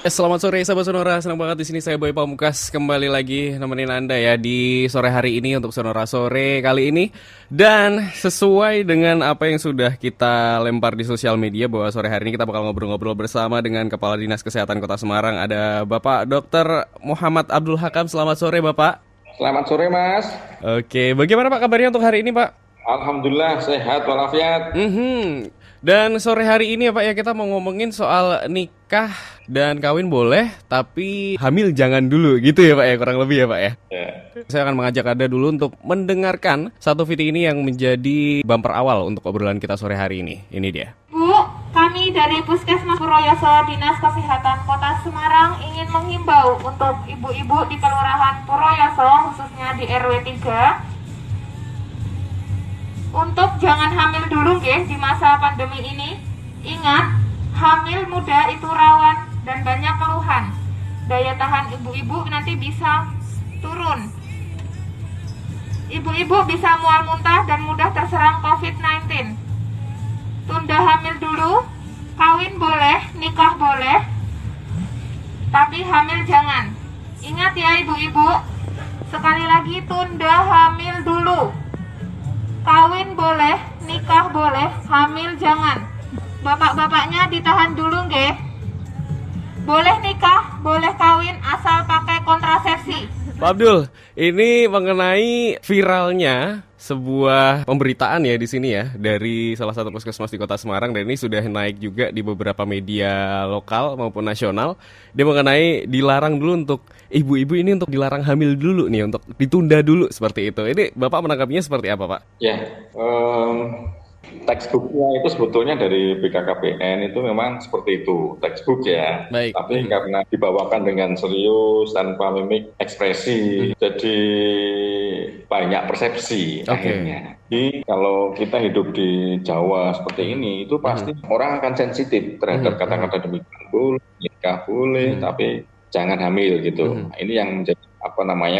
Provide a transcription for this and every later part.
Selamat sore sahabat Sonora, senang banget di sini saya Boy Pamungkas kembali lagi nemenin Anda ya di sore hari ini untuk Sonora Sore kali ini. Dan sesuai dengan apa yang sudah kita lempar di sosial media bahwa sore hari ini kita bakal ngobrol-ngobrol bersama dengan Kepala Dinas Kesehatan Kota Semarang, ada Bapak Dr. Muhammad Abdul Hakam. Selamat sore Bapak. Selamat sore Mas. Oke, bagaimana Pak kabarnya untuk hari ini Pak? Alhamdulillah sehat walafiat. Dan sore hari ini ya Pak ya kita mau ngomongin soal nikah dan kawin boleh tapi hamil jangan dulu gitu ya Pak ya, kurang lebih ya Pak ya. Ya. Saya akan mengajak Anda dulu untuk mendengarkan satu video ini yang menjadi bumper awal untuk obrolan kita sore hari ini. Ini dia. Bu, kami dari Puskesmas Purwoyoso Dinas Kesehatan Kota Semarang ingin menghimbau untuk ibu-ibu di Kelurahan Purwoyoso khususnya di RW 3 untuk jangan hamil dulu nggih di masa pandemi ini. Ingat, hamil muda itu rawan dan banyak keluhan. Daya tahan ibu-ibu nanti bisa turun. Ibu-ibu bisa mual muntah dan mudah terserang COVID-19. Tunda hamil dulu, kawin boleh, nikah boleh, tapi hamil jangan. Ingat ya ibu-ibu, sekali lagi tunda hamil dulu. Kawin boleh, nikah boleh, hamil jangan. Bapak-bapaknya ditahan dulu nggih. Boleh nikah, boleh kawin asal pakai kontrasepsi. Pak Abdul, ini mengenai viralnya sebuah pemberitaan ya di sini ya dari salah satu puskesmas di Kota Semarang, dan ini sudah naik juga di beberapa media lokal maupun nasional. Dia mengenai dilarang dulu untuk ibu-ibu ini untuk dilarang hamil dulu nih, untuk ditunda dulu seperti itu. Ini Bapak menanggapinya seperti apa Pak? Ya, textbooknya itu sebetulnya dari BKKBN itu memang seperti itu, textbook ya. Baik. Tapi karena dibawakan dengan serius tanpa mimik ekspresi, jadi banyak persepsi akhirnya. Jadi kalau kita hidup di Jawa seperti ini, itu pasti orang akan sensitif terhadap kata-kata demikian. Boleh, nikah boleh, tapi jangan hamil gitu. Nah, ini yang menjadi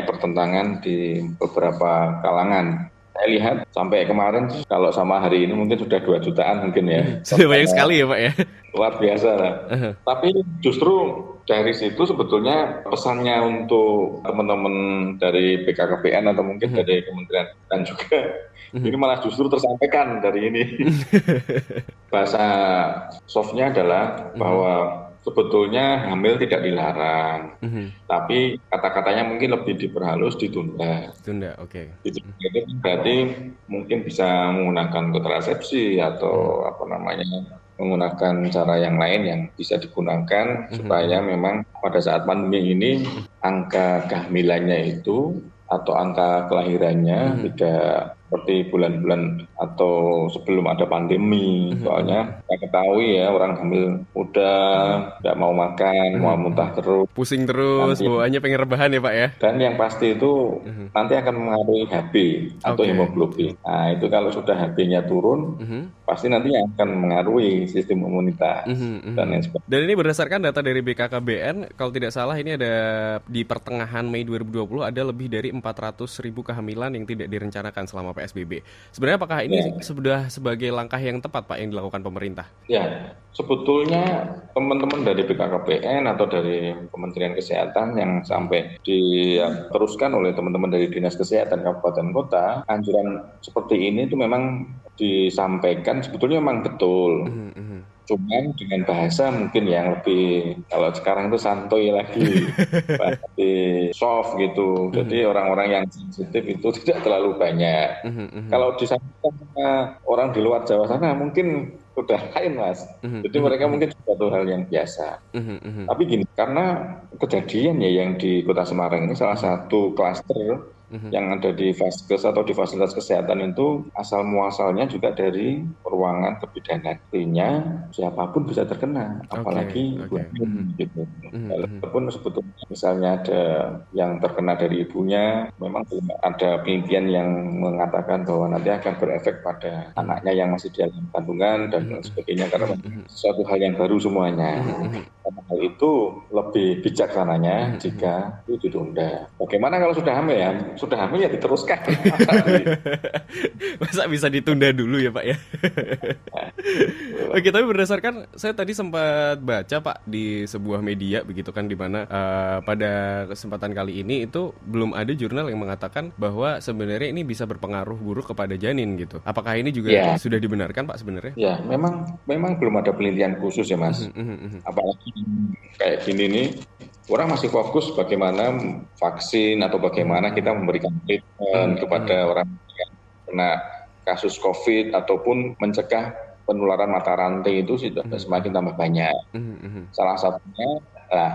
pertentangan di beberapa kalangan. Saya lihat sampai kemarin kalau sama hari ini mungkin sudah 2 jutaan mungkin ya. Sudah banyak sekali ya Pak ya. Luar biasa lah. Tapi justru dari situ sebetulnya pesannya untuk teman-teman dari BKKBN atau mungkin dari Kementerian dan juga ini malah justru tersampaikan dari ini. Bahasa softnya adalah bahwa sebetulnya hamil tidak dilarang, tapi kata-katanya mungkin lebih diperhalus, ditunda. Tunda, oke. Itu berarti mungkin bisa menggunakan kontrasepsi atau menggunakan cara yang lain yang bisa digunakan supaya memang pada saat pandemi ini angka kehamilannya itu atau angka kelahirannya tidak seperti bulan-bulan atau sebelum ada pandemi. Soalnya kita ketahui ya, orang hamil muda, nggak mau makan, mau muntah terus. Pusing terus, bawaannya pengen rebahan ya Pak ya. Dan yang pasti itu nanti akan mengaruhi HB atau hemoglobin. Nah itu kalau sudah HB-nya turun, pasti nanti akan mengaruhi sistem imunitas. Dan lain sebagainya. Dan ini berdasarkan data dari BKKBN, kalau tidak salah ini ada di pertengahan Mei 2020 ada lebih dari 400.000 kehamilan yang tidak direncanakan selama PSBB. Sebenarnya apakah ini sudah sebagai langkah yang tepat Pak yang dilakukan pemerintah? Ya, sebetulnya teman-teman dari BKKBN atau dari Kementerian Kesehatan yang sampai diteruskan oleh teman-teman dari Dinas Kesehatan Kabupaten Kota, anjuran seperti ini itu memang disampaikan sebetulnya memang betul. Cuman dengan bahasa mungkin yang lebih, kalau sekarang itu santuy lagi, lebih soft gitu. Jadi orang-orang yang sensitif itu tidak terlalu banyak. Kalau disampaikan sama orang di luar Jawa sana mungkin sudah lain Mas. Jadi mereka mungkin suatu hal yang biasa. Tapi gini, karena kejadian ya yang di Kota Semarang ini salah satu klaster yang ada di Vaskes atau di fasilitas kesehatan itu asal muasalnya juga dari ruangan kebidanan. Artinya siapapun bisa terkena, apalagi gitu. Walaupun sebetulnya misalnya ada yang terkena dari ibunya, memang ada penelitian yang mengatakan bahwa nanti akan berefek pada anaknya yang masih di dalam kandungan dan sebagainya, karena sesuatu hal yang baru semuanya. Karena hal itu lebih bijaksananya jika itu ditunda. Bagaimana kalau sudah hamil ya? Sudah hamil ya diteruskan. Masa bisa ditunda dulu ya Pak ya? Oke, tapi berdasarkan saya tadi sempat baca Pak di sebuah media begitu kan, di mana pada kesempatan kali ini itu belum ada jurnal yang mengatakan bahwa sebenarnya ini bisa berpengaruh buruk kepada janin gitu. Apakah ini juga Ya, sudah dibenarkan Pak sebenarnya? ya, memang belum ada penelitian khusus ya Mas. Apalagi kayak gini nih, orang masih fokus bagaimana vaksin atau bagaimana kita memberikan treatment kepada orang yang kena kasus COVID ataupun mencegah penularan mata rantai itu sudah semakin tambah banyak. Salah satunya,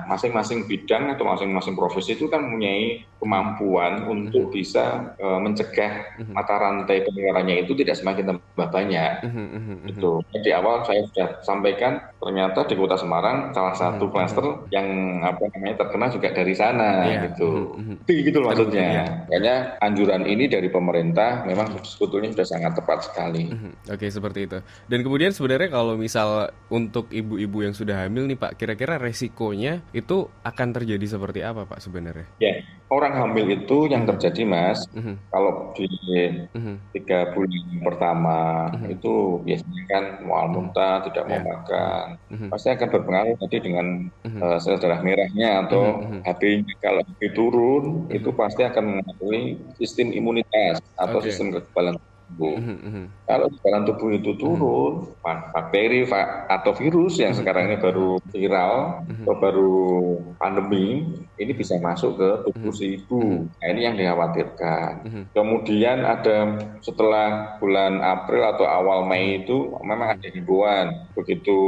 masing-masing bidang atau masing-masing profesi itu kan mempunyai kemampuan untuk bisa mencegah mata rantai penularannya itu tidak semakin tambah banyak. Itu di awal saya sudah sampaikan, ternyata di Kota Semarang salah satu klaster yang terkena juga dari sana, Iya. gitu. Gitu loh maksudnya. Makanya anjuran ini dari pemerintah memang sebetulnya sudah sangat tepat sekali. Oke, seperti itu. Dan kemudian sebenarnya kalau misal untuk ibu-ibu yang sudah hamil nih Pak, kira-kira resikonya itu akan terjadi seperti apa Pak sebenarnya? Ya, orang hamil itu yang terjadi Mas, kalau di 3 bulan pertama itu biasanya kan mual muntah, tidak mau makan, pasti akan berpengaruh nanti dengan sel darah merahnya atau HB-nya. Kalau HB turun, itu pasti akan mengaruhi sistem imunitas atau Oke. sistem kekebalan tubuh. Kalau kekebalan tubuh itu turun, bakteri atau virus yang sekarang ini baru viral atau baru pandemi, ini bisa masuk ke tubuh si ibu. Nah, ini yang dikhawatirkan. Kemudian ada setelah bulan April atau awal Mei itu memang ada himbauan. Begitu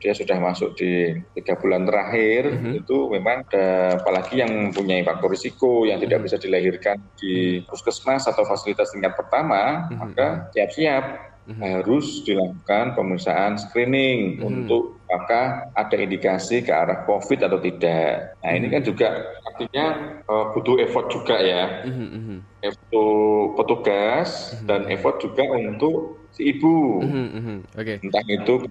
dia sudah masuk di 3 bulan terakhir, itu memang ada, apalagi yang mempunyai faktor risiko yang tidak bisa dilahirkan di puskesmas atau fasilitas tingkat pertama, maka siap-siap harus dilakukan pemeriksaan screening untuk apakah ada indikasi ke arah COVID atau tidak. Nah, ini kan juga artinya butuh effort juga ya, effort petugas dan effort juga untuk si ibu. Oke. Entah itu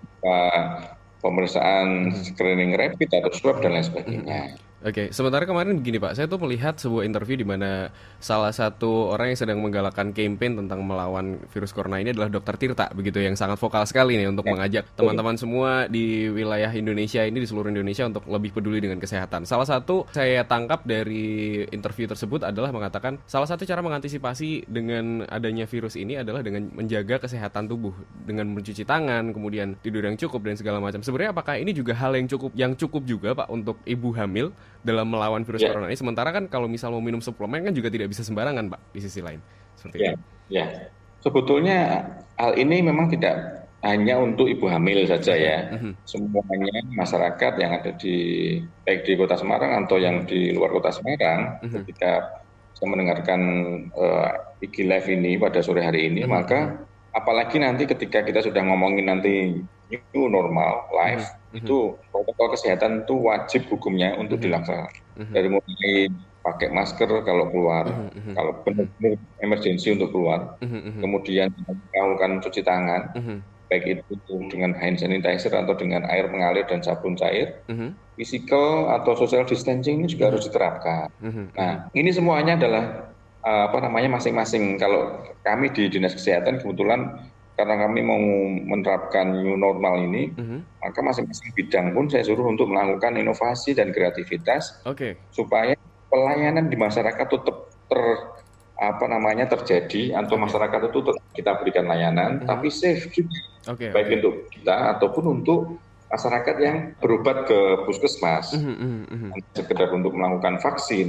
pemeriksaan screening rapid atau swab dan lain sebagainya. Oke, sementara kemarin begini Pak, saya tuh melihat sebuah interview di mana salah satu orang yang sedang menggalakkan campaign tentang melawan virus corona ini adalah Dokter Tirta, begitu, yang sangat vokal sekali nih untuk mengajak teman-teman semua di wilayah Indonesia ini, di seluruh Indonesia, untuk lebih peduli dengan kesehatan. Salah satu saya tangkap dari interview tersebut adalah mengatakan salah satu cara mengantisipasi dengan adanya virus ini adalah dengan menjaga kesehatan tubuh, dengan mencuci tangan, kemudian tidur yang cukup dan segala macam. Sebenarnya apakah ini juga hal yang cukup juga Pak untuk ibu hamil dalam melawan virus corona ini? Sementara kan kalau misal mau minum suplemen kan juga tidak bisa sembarangan Pak, di sisi lain. Seperti itu. Ya, sebetulnya hal ini memang tidak hanya untuk ibu hamil saja ya. Semuanya masyarakat yang ada baik di Kota Semarang atau yang di luar Kota Semarang, ketika saya mendengarkan IG Live ini pada sore hari ini, maka apalagi nanti ketika kita sudah ngomongin nanti new normal life, itu protokol kesehatan itu wajib hukumnya untuk dilaksanakan. Dari mulai pakai masker kalau keluar, kalau benar-benar emergensi untuk keluar, kemudian melakukan cuci tangan, baik itu dengan hand sanitizer atau dengan air mengalir dan sabun cair, physical atau social distancing ini juga harus diterapkan. Nah, ini semuanya adalah masing-masing. Kalau kami di Dinas Kesehatan kebetulan karena kami mau menerapkan new normal ini, maka masing-masing bidang pun saya suruh untuk melakukan inovasi dan kreativitas supaya pelayanan di masyarakat tetap terjadi atau masyarakat itu tetap kita berikan layanan, tapi safe juga, baik untuk kita ataupun untuk masyarakat yang berobat ke puskesmas, sekedar untuk melakukan vaksin,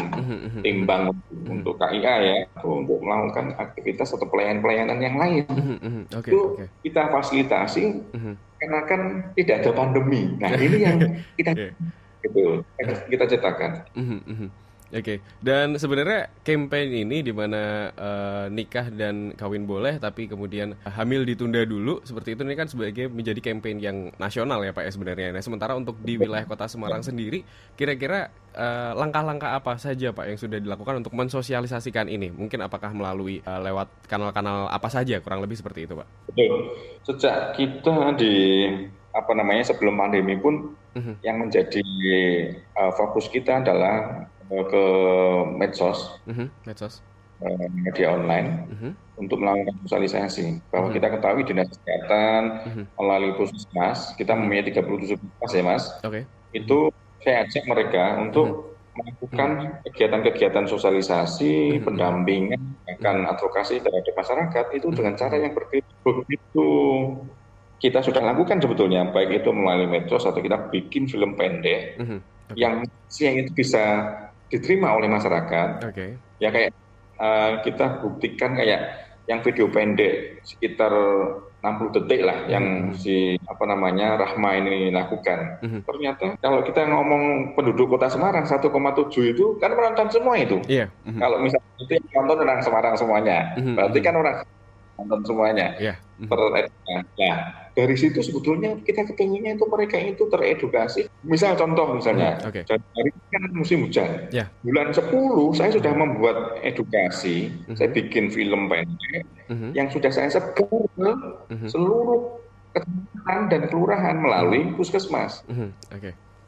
timbang untuk KIA ya, atau untuk melakukan aktivitas atau pelayanan-pelayanan yang lain. Itu kita fasilitasi karena kan tidak ada pandemi. Nah, ini yang kita ciptakan. Oke, dan sebenarnya campaign ini di mana nikah dan kawin boleh, tapi kemudian hamil ditunda dulu, seperti itu, ini kan sebagai menjadi campaign yang nasional ya Pak ya sebenarnya. Nah, sementara untuk di wilayah Kota Semarang sendiri, kira-kira langkah-langkah apa saja Pak yang sudah dilakukan untuk mensosialisasikan ini? Mungkin apakah melalui lewat kanal-kanal apa saja, kurang lebih seperti itu Pak? Betul. Sejak kita sebelum pandemi pun yang menjadi fokus kita adalah ke medsos. media online untuk melakukan sosialisasi bahwa kita ketahui dinas kesehatan melalui puskesmas kita mempunyai 37 puskesmas ya Mas. Oke. Itu saya ajak mereka untuk melakukan kegiatan-kegiatan sosialisasi, pendampingan, bahkan advokasi terhadap masyarakat itu dengan cara yang berbeda. Begitu kita sudah lakukan sebetulnya, baik itu melalui medsos atau kita bikin film pendek yang itu bisa diterima oleh masyarakat. Oke. Ya kayak kita buktikan kayak yang video pendek sekitar 60 detik lah yang si Rahma ini lakukan. Ternyata kalau kita ngomong penduduk Kota Semarang 1,7 itu kan menonton semua itu. Iya. Kalau misalnya itu yang nonton orang Semarang semuanya, berarti kan orang nonton semuanya. Iya. Nah, dari situ sebetulnya kita kepengennya itu mereka itu teredukasi. Misal contoh misalnya, Januari kan musim hujan. Yeah. Bulan 10 saya sudah membuat edukasi, saya bikin film pendek yang sudah saya sebar ke seluruh kecamatan dan kelurahan melalui puskesmas.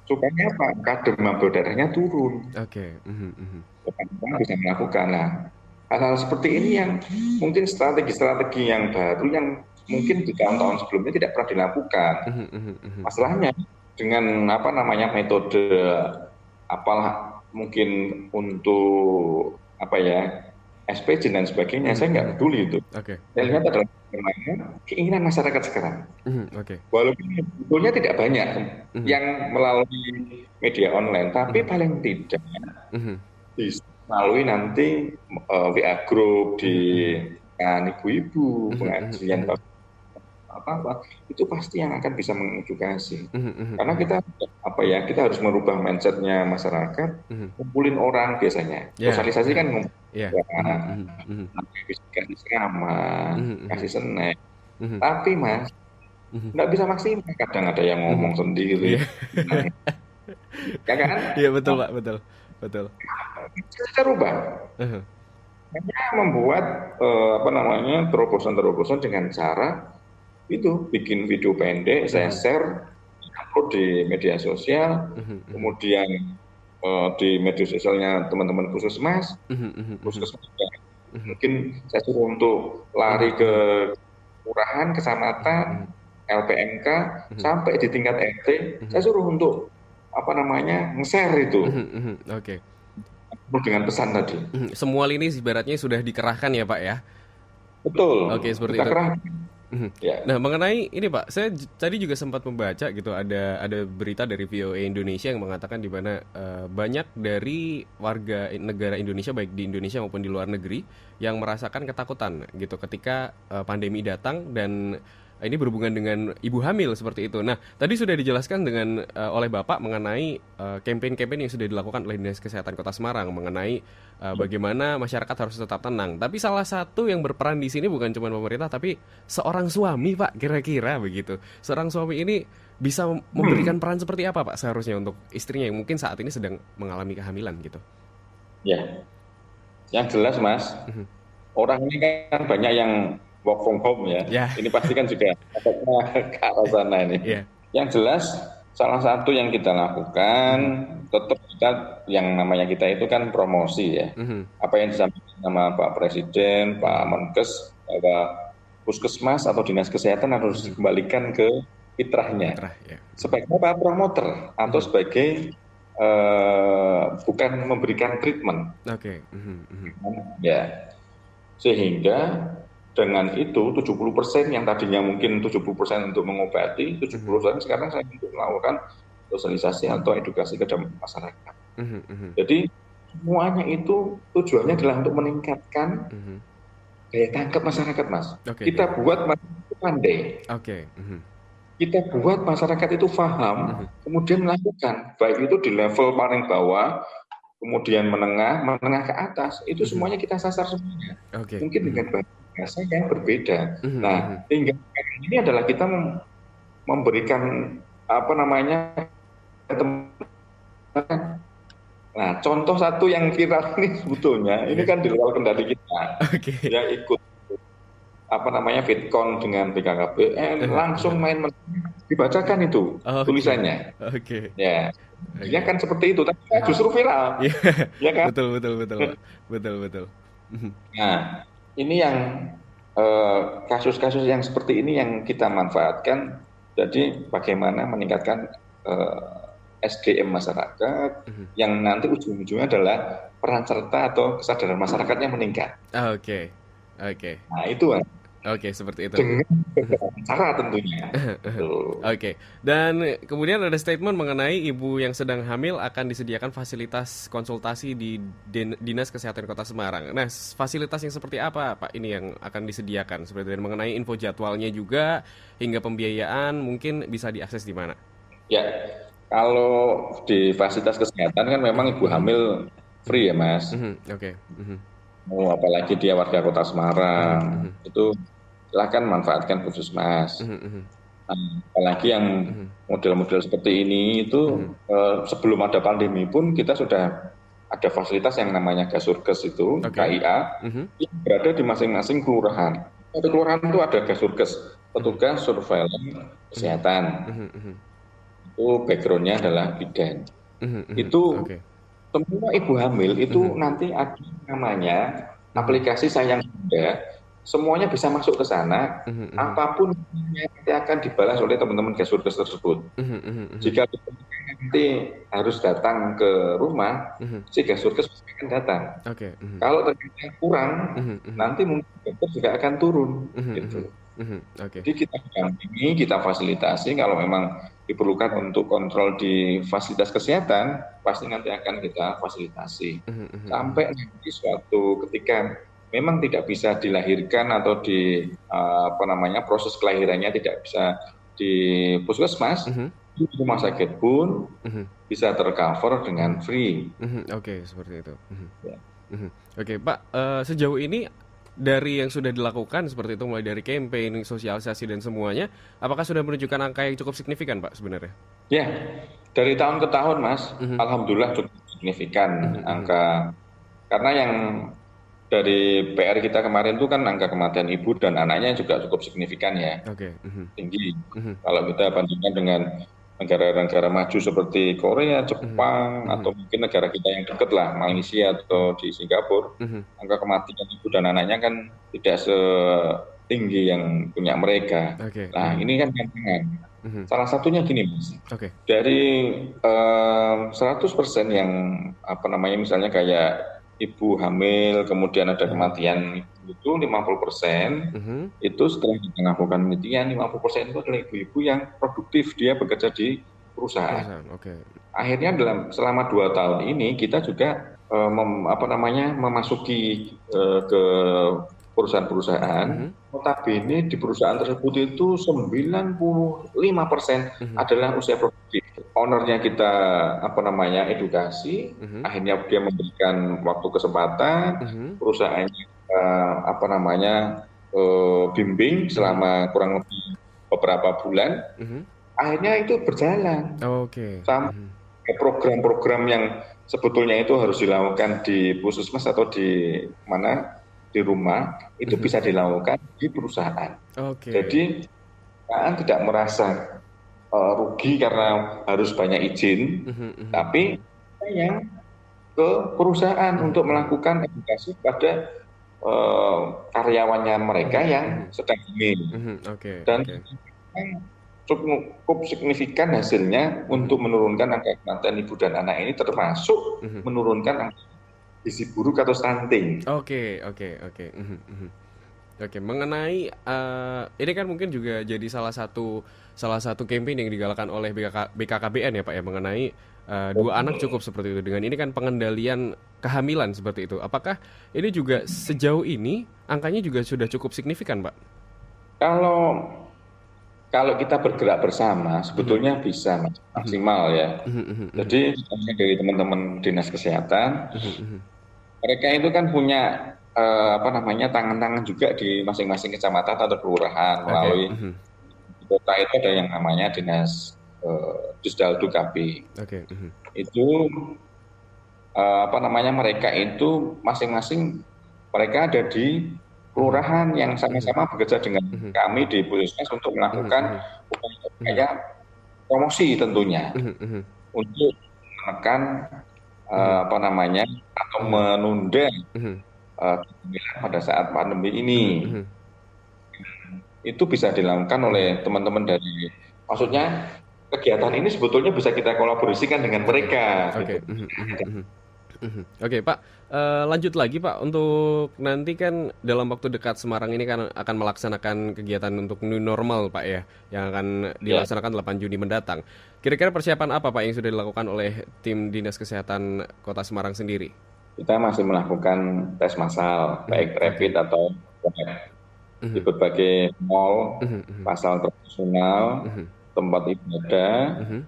Supaya apa? Kadar darahnya turun. Orang bisa melakukan. Nah, hal-hal seperti ini yang mungkin strategi-strategi yang baru yang mungkin di tahun-tahun sebelumnya tidak pernah dilakukan. Masalahnya dengan metode mungkin untuk SPJ dan sebagainya, saya nggak peduli itu. Saya lihat adalah keinginan masyarakat sekarang. Walaupun sebetulnya tidak banyak yang melalui media online, tapi paling tidak melalui nanti WA group di ibu-ibu, pengajian itu pasti yang akan bisa mengedukasi. Karena kita kita harus merubah mindsetnya masyarakat, kumpulin orang biasanya. Sosialisasi kan kasih ceramah, kasih snack. Tapi Mas, nggak bisa maksimal. Kadang ada yang ngomong sendiri. Ya kan? Iya betul Pak, betul. Kita rubah. Hanya membuat terobosan-terobosan dengan cara itu bikin video pendek, saya share, upload di media sosial, kemudian di media sosialnya teman-teman puskesmas mungkin saya suruh untuk lari ke kelurahan, kecamatan, LPMK sampai di tingkat RT, saya suruh untuk nge-share itu. Dengan pesan tadi. Semua lini ibaratnya sudah dikerahkan ya Pak ya? Betul. Seperti itu. Nah mengenai ini Pak, saya tadi juga sempat membaca gitu ada berita dari VOA Indonesia yang mengatakan di mana banyak dari warga negara Indonesia baik di Indonesia maupun di luar negeri yang merasakan ketakutan gitu ketika pandemi datang dan ini berhubungan dengan ibu hamil seperti itu. Nah, tadi sudah dijelaskan dengan oleh Bapak mengenai campaign-campaign yang sudah dilakukan oleh Dinas Kesehatan Kota Semarang mengenai bagaimana masyarakat harus tetap tenang. Tapi salah satu yang berperan di sini bukan cuma pemerintah, tapi seorang suami, Pak, kira-kira begitu. Seorang suami ini bisa memberikan peran seperti apa, Pak, seharusnya untuk istrinya yang mungkin saat ini sedang mengalami kehamilan gitu? Ya, yang jelas, Mas, orang ini kan banyak yang work from home ya. Ini pasti kan juga ke arah sana ini. Yang jelas salah satu yang kita lakukan tetap kita yang namanya kita itu kan promosi ya. Apa yang disampaikan sama Pak Presiden, Pak Menkes bahwa puskesmas atau dinas kesehatan harus dikembalikan ke fitrahnya. Sebagai apa? Promoter atau sebagai bukan memberikan treatment. Ya. Sehingga dengan itu 70% yang tadinya mungkin 70% untuk mengobati, 70% sekarang saya untuk melakukan sosialisasi atau edukasi ke masyarakat. Jadi semuanya itu tujuannya adalah untuk meningkatkan daya tangkap masyarakat, Mas. Kita buat masyarakat itu pandai. Kita buat masyarakat itu paham, kemudian melakukan. Baik itu di level paling bawah, kemudian menengah ke atas, itu semuanya kita sasar semuanya. Mungkin dengan bahasa yang berbeda. Nah, hingga ini adalah kita memberikan Nah, contoh satu yang viral ini sebetulnya ini kan di luar kendali kita. Yang ikut Fitcon dengan BKKBN langsung main dibacakan itu tulisannya. Ya. Ya kan seperti itu, tapi justru viral. Ya kan? Betul. Nah, ini yang kasus-kasus yang seperti ini yang kita manfaatkan. Jadi bagaimana meningkatkan SDM masyarakat yang nanti ujung-ujungnya adalah peran serta atau kesadaran masyarakatnya meningkat. Oke, oke, Nah, itu kan oke, seperti itu. dengan beberapa cara tentunya. Tuh. Oke, dan kemudian ada statement mengenai ibu yang sedang hamil akan disediakan fasilitas konsultasi di Dinas Kesehatan Kota Semarang. Nah, fasilitas yang seperti apa, Pak, ini yang akan disediakan? Seperti dan mengenai info jadwalnya juga hingga pembiayaan mungkin bisa diakses di mana? Ya, kalau di fasilitas kesehatan kan memang ibu hamil free ya, Mas. Oke. Oh, apalagi dia warga Kota Semarang, itu silakan manfaatkan Puskesmas. Nah, apalagi yang model-model seperti ini itu sebelum ada pandemi pun kita sudah ada fasilitas yang namanya Gasurkes itu, Oke. KIA, yang berada di masing-masing kelurahan. Satu kelurahan itu ada Gasurkes, petugas surveillance kesehatan. Itu backgroundnya adalah bidan. Itu Oke. semua ibu hamil itu nanti ada namanya aplikasi Sayang Bunda, semuanya bisa masuk ke sana, apapun yang nanti akan dibalas oleh teman-teman Gasurkes tersebut. Jika nanti harus datang ke rumah, si Gasurkes pasti akan datang. Oke. Kalau ternyata kurang, nanti mungkin dokter juga akan turun. Gitu. Oke. Jadi kita dampingi, kita fasilitasi kalau memang diperlukan untuk kontrol di fasilitas kesehatan, pasti nanti akan kita fasilitasi. Sampai nanti suatu ketika memang tidak bisa dilahirkan atau di proses kelahirannya tidak bisa di puskesmas, di rumah sakit pun bisa tercover dengan free. Oke, seperti itu. Ya. Oke, Pak, sejauh ini dari yang sudah dilakukan seperti itu mulai dari campaign, sosialisasi dan semuanya, apakah sudah menunjukkan angka yang cukup signifikan, Pak, sebenarnya? Ya, dari tahun ke tahun, Mas, alhamdulillah cukup signifikan angka. Karena yang dari PR kita kemarin itu kan angka kematian ibu dan anaknya juga cukup signifikan ya, Oke. tinggi. Kalau kita bandingkan dengan negara-negara maju seperti Korea, Jepang, atau mungkin negara kita yang dekat lah, Malaysia atau di Singapura, angka kematian ibu dan anaknya kan tidak setinggi yang punya mereka. Oke. Nah, ini kan tantangan. Salah satunya gini, Mas. Oke. Dari 100% yang misalnya kayak ibu hamil, kemudian ada kematian itu 50%, itu setelah kita lakukan penelitian 50% itu adalah ibu-ibu yang produktif, dia bekerja di perusahaan. Oke. Akhirnya selama 2 tahun ini kita juga memasuki ke perusahaan-perusahaan, notabene di perusahaan tersebut itu 95% adalah usia produktif. Ownernya kita edukasi, akhirnya dia memberikan waktu kesempatan, perusahaannya bimbing selama kurang lebih beberapa bulan, akhirnya itu berjalan. Oke. Sampai program-program yang sebetulnya itu harus dilakukan di puskesmas atau di rumah, itu bisa dilakukan di perusahaan. Oke. Jadi perusahaan tidak merasa rugi karena harus banyak izin, tapi yang ke perusahaan untuk melakukan edukasi pada karyawannya mereka yang sedang hamil. Dan cukup signifikan hasilnya untuk menurunkan angka kematian ibu dan anak ini, termasuk menurunkan angka gizi buruk atau stunting. Oke. Mengenai ini kan mungkin juga jadi salah satu campaign yang digalakan oleh BKKBN ya, Pak, ya, mengenai 2 anak cukup seperti itu. Dengan ini kan pengendalian kehamilan seperti itu. Apakah ini juga sejauh ini angkanya juga sudah cukup signifikan, Pak? Kalau kita bergerak bersama sebetulnya bisa maksimal ya. Jadi dari teman-teman dinas kesehatan, mereka itu kan punya tangan-tangan juga di masing-masing kecamatan atau kelurahan. Melalui kota itu ada yang namanya dinas Disdaldu KB. Itu mereka itu masing-masing mereka ada di kelurahan yang sama-sama bekerja dengan kami di Puskesmas untuk melakukan upaya promosi tentunya untuk menekan atau menunda kehamilan pada saat pandemi ini. Mhm. Itu bisa dilakukan oleh teman-teman dari, maksudnya kegiatan ini sebetulnya bisa kita kolaborasikan dengan Oke. mereka Oke. gitu. Mhm, mhm, mhm. Mhm. Oke, Pak. Lanjut lagi, Pak. Untuk nanti kan dalam waktu dekat Semarang ini kan akan melaksanakan kegiatan untuk new normal, Pak ya, yang akan Ya, dilaksanakan 8 Juni mendatang. Kira-kira persiapan apa, Pak, yang sudah dilakukan oleh tim Dinas Kesehatan Kota Semarang sendiri? kita masih melakukan tes massal, Mhm. baik Oke. rapid atau swab di Mhm. berbagai mall, Mhm, mhm. pasar tradisional, Mhm. tempat ibadah, Mhm.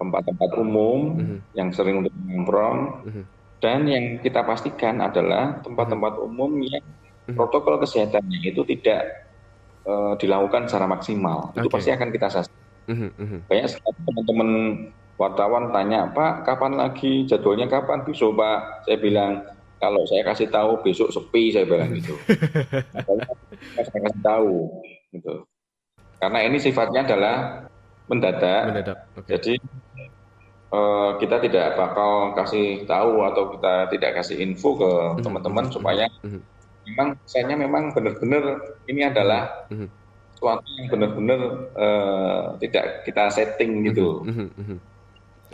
tempat-tempat umum Mhm. yang sering untuk nongkrong, Mhm. dan yang kita pastikan adalah Mhm. tempat-tempat umum yang Mhm. protokol kesehatannya itu tidak dilakukan secara maksimal. Itu pasti Oke. akan kita sasaran. Mhm. Mhm. Banyak sekali teman-teman wartawan tanya, Pak, kapan lagi? Jadwalnya kapan? Besok, Pak. Saya Mhm. bilang, kalau saya kasih tahu besok sepi, saya bilang Mhm. gitu. Makanya saya kasih tahu, gitu. Karena ini sifatnya adalah mendadak, Mendadak. Oke. jadi kita tidak bakal kasih tahu atau kita tidak kasih info ke Mhm. teman-teman Mhm. Mhm. supaya Mhm. memang saya memang benar-benar ini Mhm. adalah Mhm. sesuatu yang benar-benar tidak kita setting Mhm. gitu. Mhm. Mhm.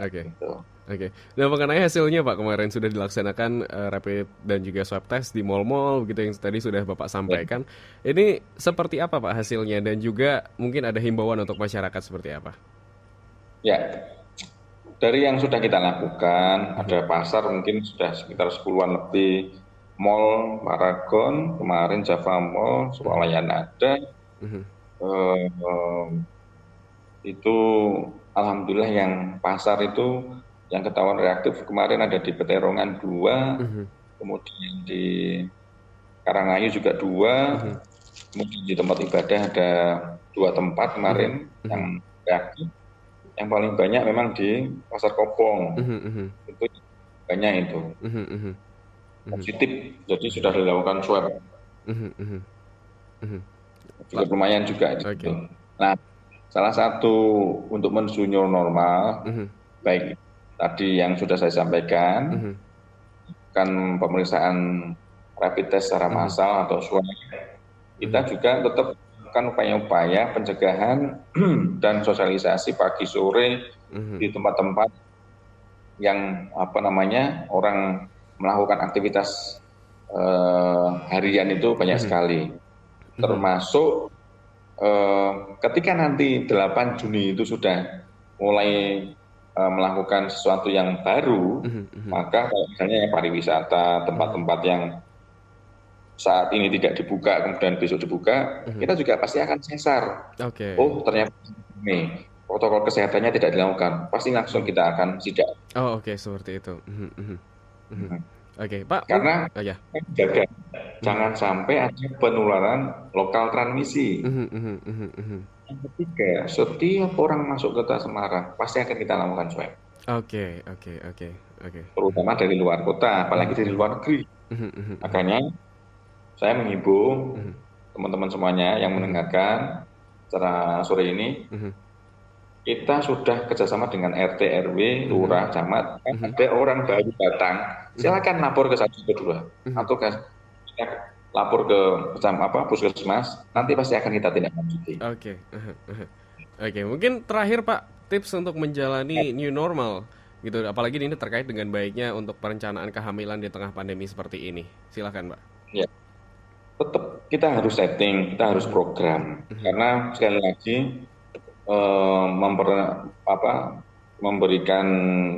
Oke. Gitu. Oke. Nah, mengenai hasilnya Pak kemarin sudah dilaksanakan rapid dan juga swab test di mall-mall begitu yang tadi sudah Bapak Ya, sampaikan. Ini seperti apa Pak hasilnya dan juga mungkin ada himbauan untuk masyarakat seperti apa? ya, dari yang sudah kita lakukan, Mhm. ada pasar mungkin sudah sekitar 10-an lebih, mall Paragon, kemarin Java Mall, Mhm. Swalayan ada, Mhm. eh, itu alhamdulillah yang pasar itu yang ketahuan reaktif kemarin ada di Peterongan 2, Mhm. kemudian di Karangayu juga 2, Mhm. kemudian di tempat ibadah ada 2 tempat Mhm. kemarin Mhm. yang reaktif. Yang paling banyak memang di Pasar Kopong, Mhm. Mhm. itu banyak itu Mhm. Mhm. Mhm. positif, jadi sudah dilakukan swab, Mhm. Mhm. Mhm. cukup Pak, lumayan juga di situ. oke. Nah, salah satu untuk menuju new normal, Mhm. baik tadi yang sudah saya sampaikan, Mhm. kan pemeriksaan rapid test secara Mhm. massal atau swab, kita Mhm. juga tetap melakukan upaya-upaya pencegahan dan sosialisasi pagi sore Mhm. di tempat-tempat yang apa namanya orang melakukan aktivitas harian itu banyak Mhm. sekali, Mhm. termasuk ketika nanti 8 Juni itu sudah mulai melakukan sesuatu yang baru, Mhm. Mhm. maka kalau misalnya yang pariwisata, Mhm. tempat-tempat yang saat ini tidak dibuka, kemudian besok dibuka, Mhm. kita juga pasti akan sensar. Oke. Oh, ternyata ini protokol kesehatannya tidak dilakukan, pasti langsung Mhm. kita akan sidak. Oh, oke seperti itu. Mhm. Mhm. Mhm. Mhm. Oke, Pak, Karena oh ya. jaga, Mhm. jangan sampai ada penularan lokal transmisi. Mhm. Mhm. Mhm. Mhm. Yang ketiga, setiap orang masuk kota Semarang pasti akan kita lakukan swab, Oke, oke, oke, oke. Mhm. terutama dari luar kota, apalagi Mhm. dari Mhm. luar negeri. Mhm. Mhm. Mhm. Makanya saya menghimbau Mhm. teman-teman semuanya yang Mhm. mendengarkan secara sore ini, Mhm. kita sudah kerjasama dengan RT, RW, Mhm. lurah, camat. Mhm. Ada orang baru datang, Mhm. silakan lapor ke 112 Mhm. atau lapor ke puskesmas, nanti Mhm. pasti akan kita tindak lanjuti. Oke. Mhm. Mhm. Oke, mungkin terakhir Pak, tips untuk menjalani new normal gitu, apalagi ini terkait dengan baiknya untuk perencanaan kehamilan di tengah pandemi seperti ini. Silakan, Pak. Ya, tetap kita harus setting, kita harus Mhm. program. Mhm. Karena sekali lagi eh, memper, apa, memberikan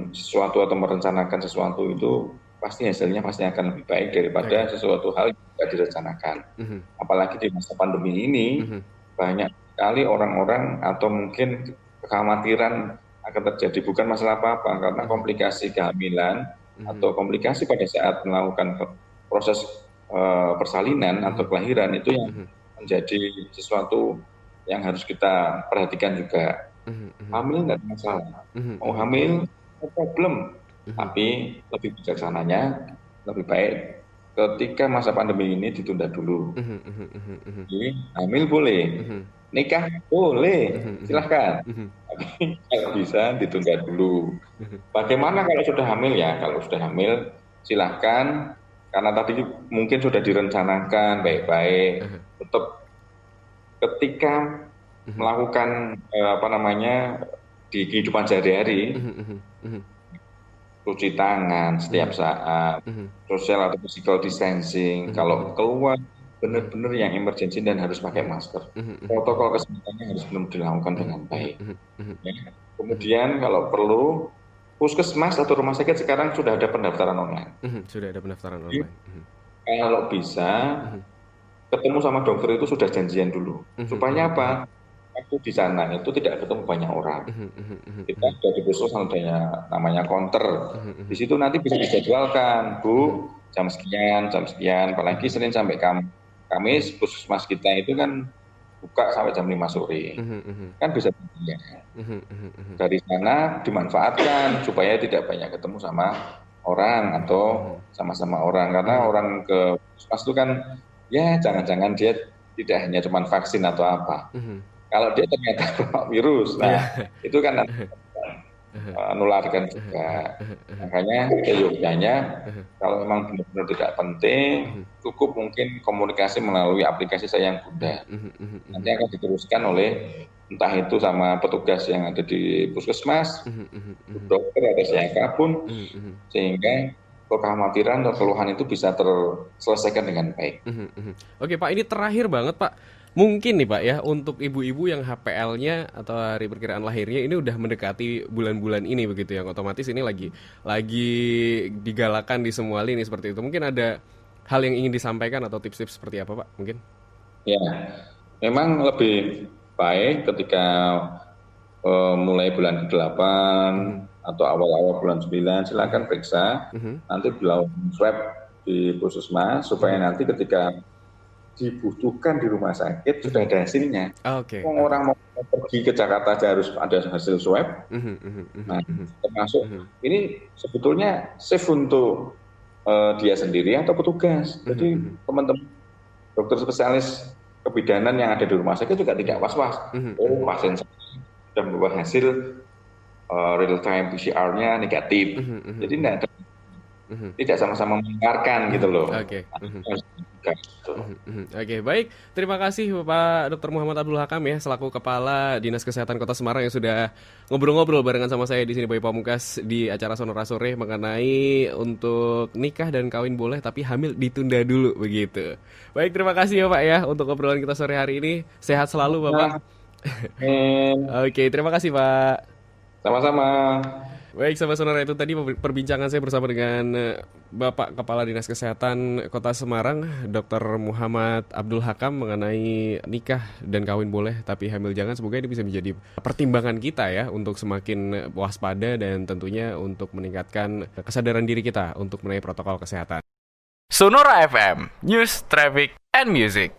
sesuatu atau merencanakan sesuatu itu pasti hasilnya pasti akan lebih baik daripada Oke. sesuatu hal yang tidak direncanakan. Mhm. Apalagi di masa pandemi ini Mhm. banyak sekali orang-orang atau mungkin kekhawatiran akan terjadi bukan masalah apa-apa karena Mhm. komplikasi kehamilan Mhm. atau komplikasi pada saat melakukan proses persalinan atau Mhm. kelahiran itu yang Mhm. menjadi sesuatu yang harus kita perhatikan juga. Mhm. Mhm. Hamil nggak ada masalah, Mhm. mau Mhm. hamil no problem, Mhm. tapi lebih bijaksananya lebih baik ketika masa pandemi ini ditunda dulu. Mhm. Mhm. Mhm. Mhm. Jadi hamil boleh, Mhm. nikah boleh, Mhm. Mhm. silahkan. Mhm. Tapi kalau bisa ditunda dulu. Mhm. Bagaimana kalau sudah hamil ya? Kalau sudah hamil silahkan karena tadi mungkin sudah direncanakan baik-baik, tetap ketika melakukan di kehidupan sehari-hari, cuci tangan setiap saat, social atau physical distancing, kalau keluar benar-benar yang emergency dan harus pakai masker. Protokol kesehatannya harus benar dilakukan dengan baik. Ya. Kemudian kalau perlu, puskesmas atau rumah sakit sekarang sudah ada pendaftaran online. Sudah ada pendaftaran online. Kalau bisa, ketemu sama dokter itu sudah janjian dulu. Supaya apa? Waktu di sana itu tidak ketemu banyak orang. Kita sudah di puskesmas adanya namanya counter. Di situ nanti bisa dijadwalkan, Bu, jam sekian, apalagi Senin sampai Kamis puskesmas kita itu kan buka sampai jam 5 sore. Kan bisa ya. Dari sana dimanfaatkan supaya tidak banyak ketemu sama orang atau sama-sama orang, karena orang ke puskesmas itu kan ya jangan-jangan dia tidak hanya cuma vaksin atau apa. Kalau dia ternyata bawa virus, itu kan menularkan juga. Makanya seyogyanya kalau memang benar-benar tidak penting, cukup mungkin komunikasi melalui aplikasi Sayang Bunda. Nanti akan diteruskan oleh entah itu sama petugas yang ada di puskesmas, dokter atau siapapun, sehingga kekhawatiran atau keluhan itu bisa terselesaikan dengan baik. Oke Pak, ini terakhir banget Pak. Mungkin nih Pak ya, untuk ibu-ibu yang HPL-nya atau hari perkiraan lahirnya ini udah mendekati bulan-bulan ini begitu, yang otomatis ini lagi digalakan di semua lini seperti itu. Mungkin ada hal yang ingin disampaikan atau tips-tips seperti apa Pak? Mungkin? Ya, memang lebih baik ketika mulai bulan ke-8 atau awal-awal bulan 9 silakan periksa, nanti dilakukan swab di puskesmas supaya nanti ketika dibutuhkan di rumah sakit sudah ada hasilnya. Orang mau pergi ke Jakarta aja harus ada hasil swab. Nah, termasuk ini sebetulnya safe untuk dia sendiri atau petugas. Jadi teman-teman dokter spesialis kebidanan yang ada di rumah sakit juga tidak was-was. Pasien saya sudah membawa hasil real time PCR-nya negatif. Jadi tidak sama-sama mendengarkan gitu loh. Oke, baik. Terima kasih Bapak Dr. Muhammad Abdul Hakam ya, selaku Kepala Dinas Kesehatan Kota Semarang yang sudah ngobrol-ngobrol barengan sama saya di sini Boy Pamungkas di acara Sonora Sore mengenai untuk nikah dan kawin boleh tapi hamil ditunda dulu begitu. Baik, terima kasih ya Pak ya untuk obrolan kita sore hari ini. Sehat selalu Bapak. Oke, terima kasih Pak. Sama-sama. Baik, sahabat Sonora, itu tadi perbincangan saya bersama dengan Bapak Kepala Dinas Kesehatan Kota Semarang, Dr. Muhammad Abdul Hakam mengenai nikah dan kawin boleh tapi hamil jangan. Semoga ini bisa menjadi pertimbangan kita ya untuk semakin waspada dan tentunya untuk meningkatkan kesadaran diri kita untuk menaati protokol kesehatan. Sonora FM, News, Traffic, and Music.